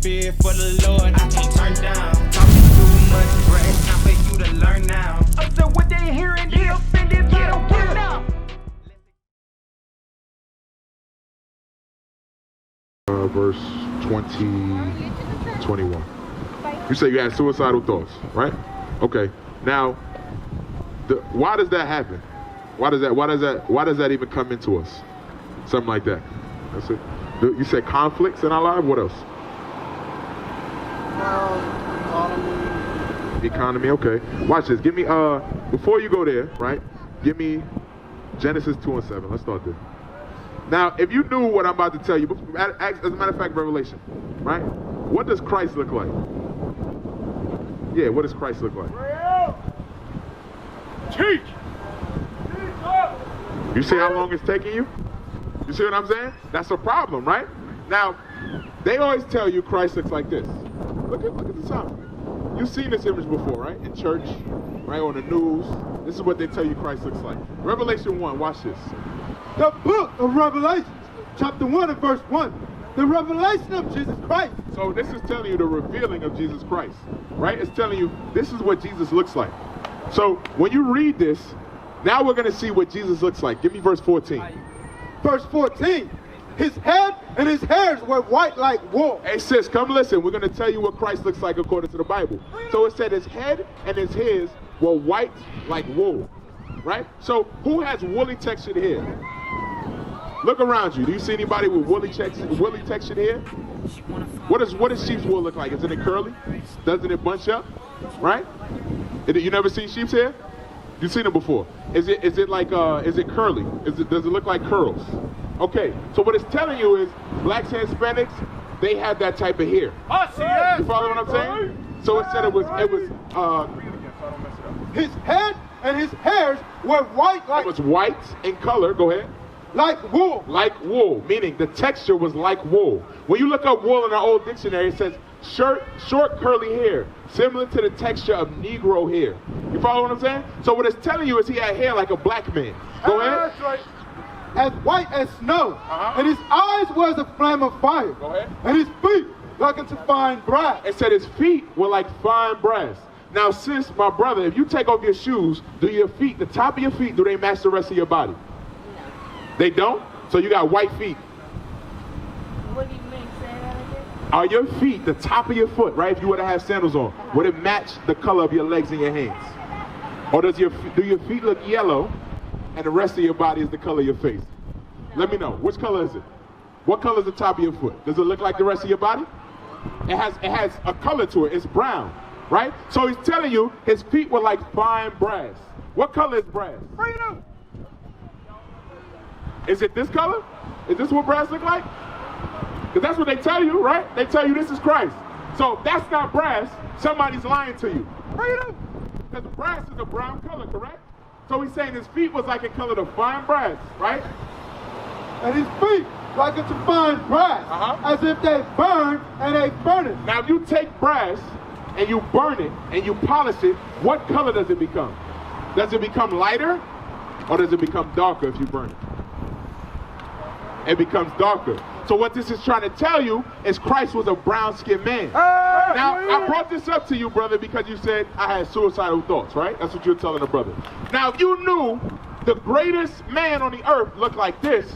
spirit for the Lord, I can't turn down. Talking too much, bruh, it's time for you to learn now. So what they hearing, get offended, get on now. Verse 20, 21. You say you had suicidal thoughts, right? Okay. Now, why does that happen? Why does that even come into us? Something like that. That's it. You said conflicts in our life. What else? Economy. Okay. Watch this. Give me before you go there, right? Give me Genesis 2:7. Let's start there. Now, if you knew what I'm about to tell you, as a matter of fact, Revelation, right? What does Christ look like? Yeah, what does Christ look like? Teach! You see how long it's taking you? You see what I'm saying? That's a problem, right? Now, they always tell you Christ looks like this. Look at the sign. You've seen this image before, right? In church, right? On the news. This is what they tell you Christ looks like. Revelation 1, watch this. The book of Revelation, chapter 1 and verse 1. The revelation of Jesus Christ. So this is telling you the revealing of Jesus Christ, right? It's telling you this is what Jesus looks like. So when you read this, now we're going to see what Jesus looks like. Give me verse 14. Verse 14. His head and his hairs were white like wool. Hey sis, come listen. We're going to tell you what Christ looks like according to the Bible. So it said his head and his hairs were white like wool, right? So who has woolly textured hair? Look around you. Do you see anybody with woolly textured hair? What does sheep's wool look like? Isn't it curly? Doesn't it bunch up? Right? You never seen sheep's hair? You've seen it before. Is it curly? Does it look like curls? Okay. So what it's telling you is blacks and Hispanics, they have that type of hair. You follow what I'm saying? So it said it was his head and his hairs were white like. It was white in color. Go ahead. Like wool. Like wool, meaning the texture was like wool. When you look up wool in our old dictionary, it says short curly hair, similar to the texture of Negro hair. You follow what I'm saying? So what it's telling you is he had hair like a black man. Go ahead. That's right. As white as snow. And his eyes was a flame of fire. Go ahead. And his feet like unto fine brass. It said his feet were like fine brass. Now, sis, my brother, if you take off your shoes, do your feet, the top of your feet, do they match the rest of your body? They don't? So you got white feet. What do you mean? Say that again? Are your feet, the top of your foot, right? If you were to have sandals on, would it match the color of your legs and your hands? Or do your feet look yellow and the rest of your body is the color of your face? Let me know. Which color is it? What color is the top of your foot? Does it look like the rest of your body? It has a color to it. It's brown, right? So he's telling you his feet were like fine brass. What color is brass? Freedom. Is it this color? Is this what brass look like? Because that's what they tell you, right? They tell you this is Christ. So if that's not brass, somebody's lying to you. Freedom! Because brass is a brown color, correct? So he's saying his feet was like a color of fine brass, right? And his feet like unto fine brass, as if they burned and they furnace. Now if you take brass and you burn it and you polish it, what color does it become? Does it become lighter or does it become darker if you burn it? It becomes darker. So what this is trying to tell you is Christ was a brown-skinned man. Now, I brought this up to you, brother, because you said I had suicidal thoughts, right? That's what you're telling a brother. Now, if you knew the greatest man on the earth looked like this,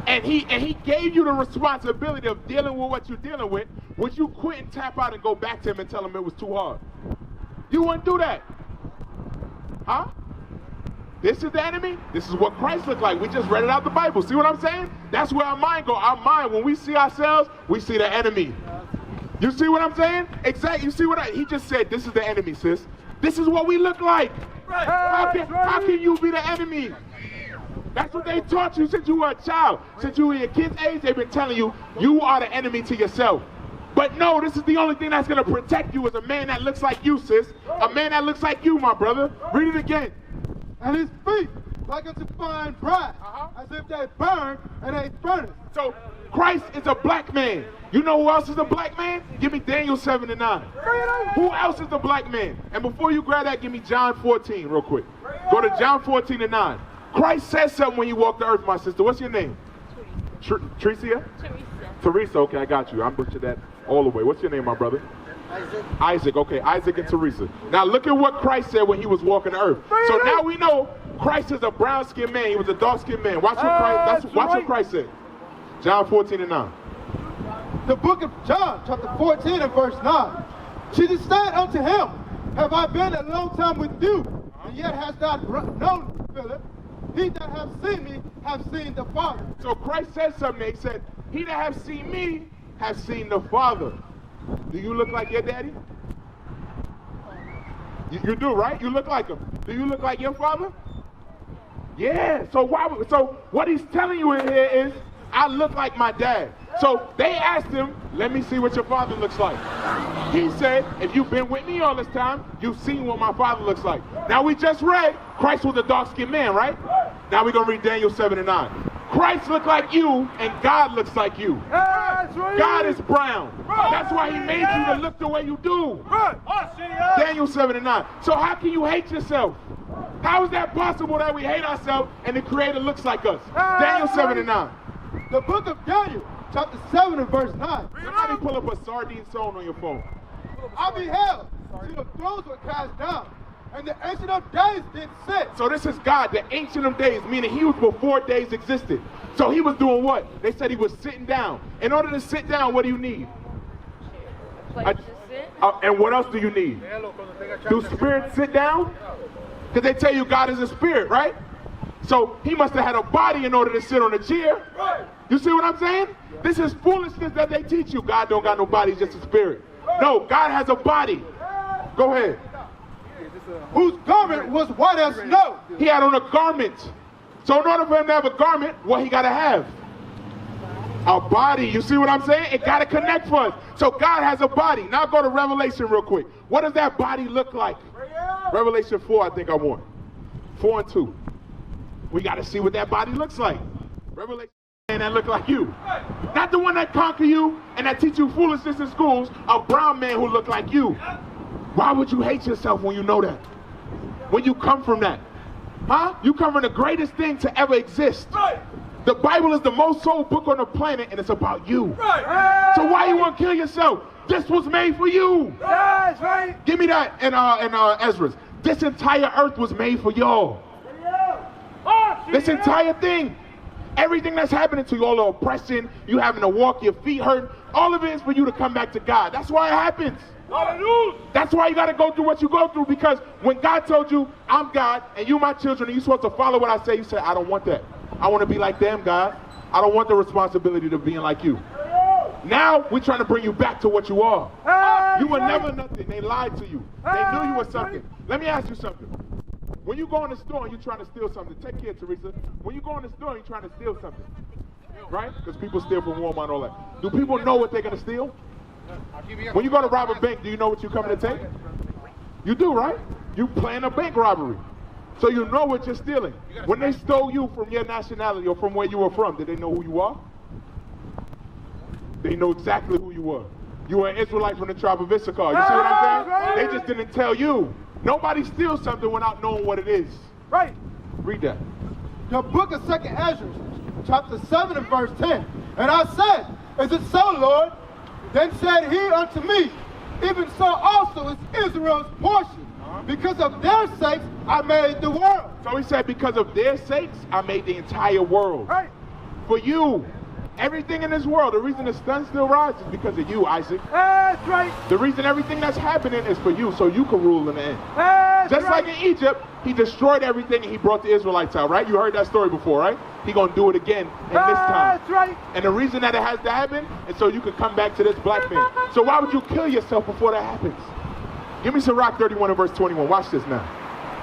and he gave you the responsibility of dealing with what you're dealing with, would you quit and tap out and go back to him and tell him it was too hard? You wouldn't do that. Huh? This is the enemy. This is what Christ looked like. We just read it out the Bible. See what I'm saying? That's where our mind goes. Our mind, when we see ourselves, we see the enemy. You see what I'm saying? Exactly. You see what he just said? This is the enemy, sis. This is what we look like. How can you be the enemy? That's what they taught you since you were a child. Since you were your kid's age, they've been telling you, you are the enemy to yourself. But no, this is the only thing that's going to protect you is a man that looks like you, sis. A man that looks like you, my brother. Read it again. And his feet like unto fine brass, as if they burned and they furnace. So Christ is a black man. You know who else is a black man? Give me Daniel 7:9. Who else is a black man? And before you grab that, give me John 14 real quick. Go to John 14:9. Christ said something when he walked the earth, my sister. What's your name? Tricia? Teresa. Teresa, okay, I got you. I'm butchered that all the way. What's your name, my brother? Isaac, okay, Isaac and Teresa. Now look at what Christ said when he was walking the earth. So now we know Christ is a brown-skinned man. He was a dark-skinned man. Watch what Christ said. John 14:9. The book of John, chapter 14 and verse 9. Jesus said unto him, have I been a long time with you, and yet hast not known Philip? He that hath seen me, hath seen the Father. So Christ said something. He said, he that hath seen me, hath seen the Father. Do you look like your daddy? You do, right? You look like him. Do you look like your father? Yeah. So what he's telling you in here is, I look like my dad. So they asked him, let me see what your father looks like. He said, if you've been with me all this time, you've seen what my father looks like. Now we just read, Christ was a dark-skinned man, right? Now we're going to read Daniel 7 and 9. Christ looked like you, and God looks like you. God is brown. That's why he made you to look the way you do. Daniel 7 and 9. So how can you hate yourself? How is that possible that we hate ourselves and the Creator looks like us? Daniel 7 and 9. The book of Daniel, chapter 7 and verse 9. Somebody pull up a sardine song on your phone. I beheld, till the thrones were cast down, and the Ancient of Days did sit. So this is God, the Ancient of Days, meaning he was before days existed. So he was doing what? They said he was sitting down. In order to sit down, what do you need? Place to sit. And what else do you need? Do spirits sit down? Because they tell you God is a spirit, right? So he must have had a body in order to sit on a chair. You see what I'm saying? This is foolishness that they teach you. God don't got no body, he's just a spirit. No, God has a body. Go ahead. Whose garment was white as snow. He had on a garment. So in order for him to have a garment, what he got to have? A body. You see what I'm saying? It got to connect for us. So God has a body. Now go to Revelation real quick. What does that body look like? Revelation 4, I think I want. 4 and 2. We got to see what that body looks like. Revelation man that look like you. Not the one that conquer you and that teach you foolishness in schools. A brown man who look like you. Why would you hate yourself when you know that? When you come from that? Huh? You come from the greatest thing to ever exist. The Bible is the most sold book on the planet, and it's about you. So why you want to kill yourself? This was made for you. Give me that in Ezra's. This entire earth was made for y'all. This entire thing. Everything that's happening to you, all the oppression, you having to walk, your feet hurt, all of it is for you to come back to God. That's why it happens. That's why you got to go through what you go through, because when God told you, I'm God, and you my children, and you're supposed to follow what I say, you said, I don't want that. I want to be like them, God. I don't want the responsibility of being like you. Now, we're trying to bring you back to what you are. You were never nothing. They lied to you. They knew you were something. Let me ask you something. When you go in the store and you're trying to steal something, take care, Teresa. When you go in the store and you're trying to steal something, right? Because people steal from Walmart and all that. Do people know what they're going to steal? When you go to rob a bank, do you know what you're coming to take? You do, right? You plan a bank robbery. So you know what you're stealing. When they stole you from your nationality or from where you were from, did they know who you are? They know exactly who you were. You were an Israelite from the tribe of Issachar. You see what I'm saying? They just didn't tell you. Nobody steals something without knowing what it is. Right. Read that. The book of 2nd Ezra, chapter 7 and verse 10. And I said, is it so, Lord? Then said he unto me, even so also is Israel's portion. Because of their sakes I made the world. So he said, because of their sakes I made the entire world. Right. For you. Everything in this world, the reason the sun still rises is because of you, Isaac. That's right. The reason everything that's happening is for you, so you can rule in the end. That's Just right. like in Egypt, he destroyed everything and he brought the Israelites out, right? You heard that story before, right? He gonna do it again in this time. That's right. And the reason that it has to happen is so you can come back to this black man. So why would you kill yourself before that happens? Give me Sirach 31 and verse 21. Watch this now.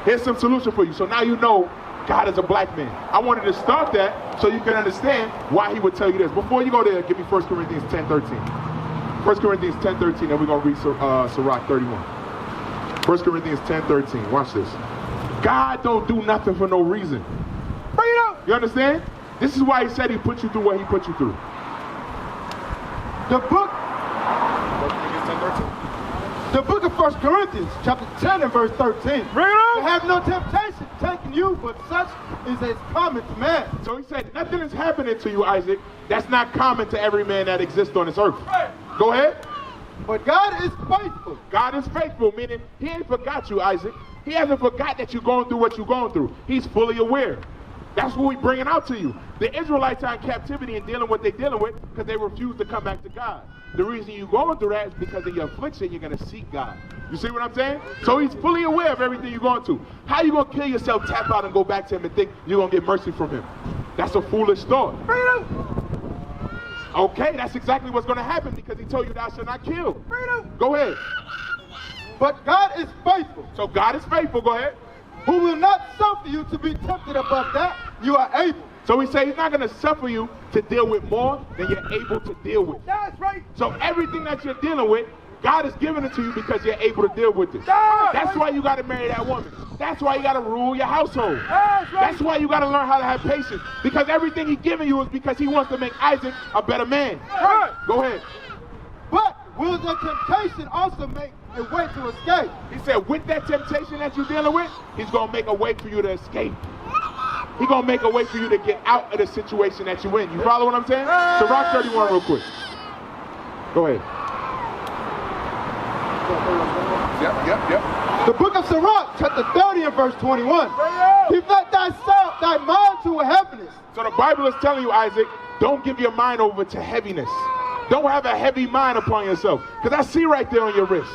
Here's some solution for you. So now you know God is a black man. I wanted to start that so you can understand why he would tell you this. Before you go there, give me 1 Corinthians 10:13. 1 Corinthians 10:13, and we're going to read Sirach 31. 1 Corinthians 10:13. Watch this. God don't do nothing for no reason. Bring it up. You understand? This is why he said he put you through what he put you through. The book 1 Corinthians 10:13. The book of 1 Corinthians, chapter 10 and verse 13. Bring it up. Have no temptation taken you, but such is as common to man. So he said, nothing is happening to you, Isaac. That's not common to every man that exists on this earth. Go ahead. But God is faithful. God is faithful, meaning he ain't forgot you, Isaac. He hasn't forgot that you're going through what you're going through. He's fully aware. That's what we're bringing out to you. The Israelites are in captivity and dealing with what they're dealing with because they refuse to come back to God. The reason you're going through that is because of your affliction, you're going to seek God. You see what I'm saying? So he's fully aware of everything you're going through. How you going to kill yourself, tap out, and go back to him and think you're going to get mercy from him? That's a foolish thought. Okay, that's exactly what's going to happen because he told you thou shalt not kill. Go ahead. But God is faithful, So God is faithful. Go ahead. who will not suffer you to be tempted above that you are able. So he said he's not going to suffer you to deal with more than you're able to deal with. That's right. So everything that you're dealing with, God is giving it to you because you're able to deal with it. That's why you got to marry that woman. That's why you got to rule your household. That's why you got to learn how to have patience. Because everything he's giving you is because he wants to make Isaac a better man. Go ahead. But will the temptation also make a way to escape? He said with that temptation that you're dealing with, he's going to make a way for you to escape. He's going to make a way for you to get out of the situation that you're in. You follow what I'm saying? So Rock 31 real quick. Go ahead. The book of Sirach, chapter 30 and verse 21. Give not thyself thy mind to a heaviness. So the Bible is telling you, Isaac, don't give your mind over to heaviness. Don't have a heavy mind upon yourself. Because I see right there on your wrist.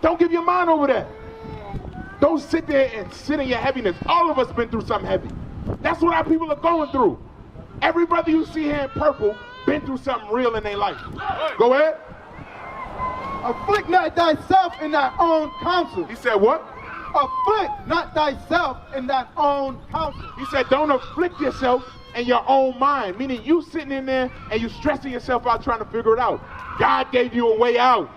Don't give your mind over that. Don't sit there and sit in your heaviness. All of us been through something heavy. That's what our people are going through. Every brother you see here in purple been through something real in their life. Go ahead. Afflict not thyself in thy own counsel. He said what? Afflict not thyself in thy own counsel. He said don't afflict yourself in your own mind. Meaning you sitting in there and you stressing yourself out trying to figure it out. God gave you a way out.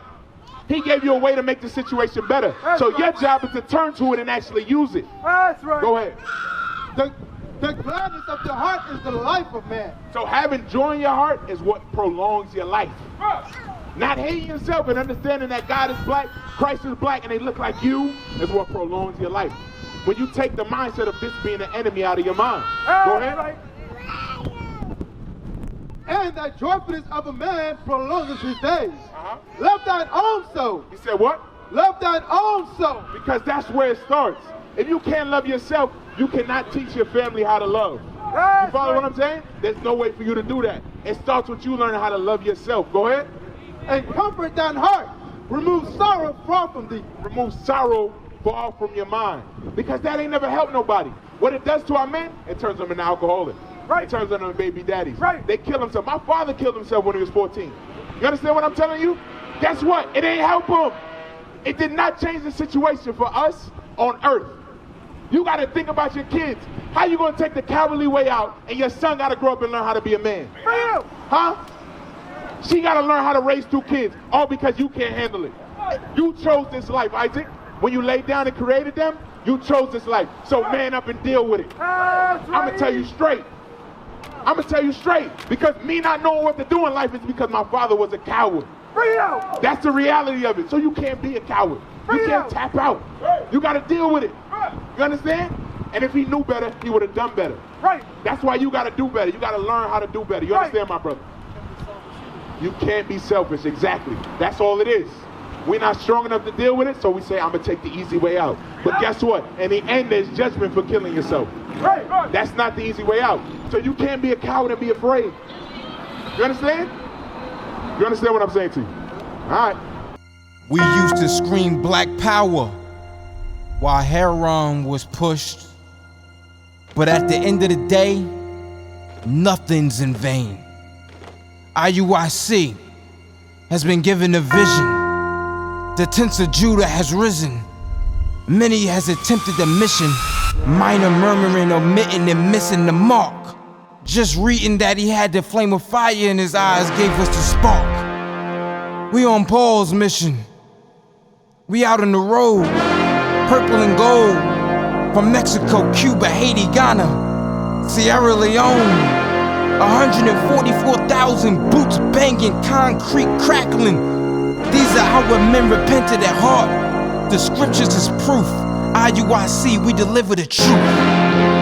He gave you a way to make the situation better. So your job is to turn to it and actually use it. That's right. Go ahead. The gladness of the heart is the life of man. So having joy in your heart is what prolongs your life. Not hating yourself and understanding that God is black, Christ is black, and they look like you is what prolongs your life. When you take the mindset of this being an enemy out of your mind. Go ahead. Right. And the joyfulness of a man prolongs his days. Love thine own soul. He said what? Love thine own soul. Because that's where it starts. If you can't love yourself, you cannot teach your family how to love. You follow what I'm saying? There's no way for you to do that. It starts with you learning how to love yourself. Go ahead. And comfort thine heart. Remove sorrow far from thee. Remove sorrow far from your mind. Because that ain't never helped nobody. What it does to our men, it turns them into alcoholics. Right. It turns them into baby daddies. Right. They kill themselves. My father killed himself when he was 14. You understand what I'm telling you? Guess what? It ain't help him. It did not change the situation for us on earth. You got to think about your kids. How you going to take the cowardly way out and your son got to grow up and learn how to be a man? For you. Huh? She got to learn how to raise 2 kids, all because you can't handle it. You chose this life, Isaac. When you laid down and created them, you chose this life. So man up and deal with it. I'm going to tell you straight. I'm going to tell you straight. Because me not knowing what to do in life is because my father was a coward. That's the reality of it. So you can't be a coward. You can't tap out. You got to deal with it. You understand? And if he knew better, he would have done better. Right. That's why you got to do better. You got to learn how to do better. You understand, my brother? You can't be selfish. Exactly. That's all it is. We're not strong enough to deal with it, so we say, I'm going to take the easy way out. But guess what? In the end, there's judgment for killing yourself. Right. That's not the easy way out. So you can't be a coward and be afraid. You understand? You understand what I'm saying to you? All right. We used to scream black power while heroin was pushed. But at the end of the day, nothing's in vain. IUIC has been given a vision. The tents of Judah has risen. Many has attempted the mission. Minor murmuring, omitting, and missing the mark. Just reading that he had the flame of fire in his eyes gave us the spark. We on Paul's mission. We out on the road, purple and gold. From Mexico, Cuba, Haiti, Ghana, Sierra Leone. 144,000 boots banging, concrete crackling. These are our men repented at heart. The scriptures is proof. IUIC, we deliver the truth.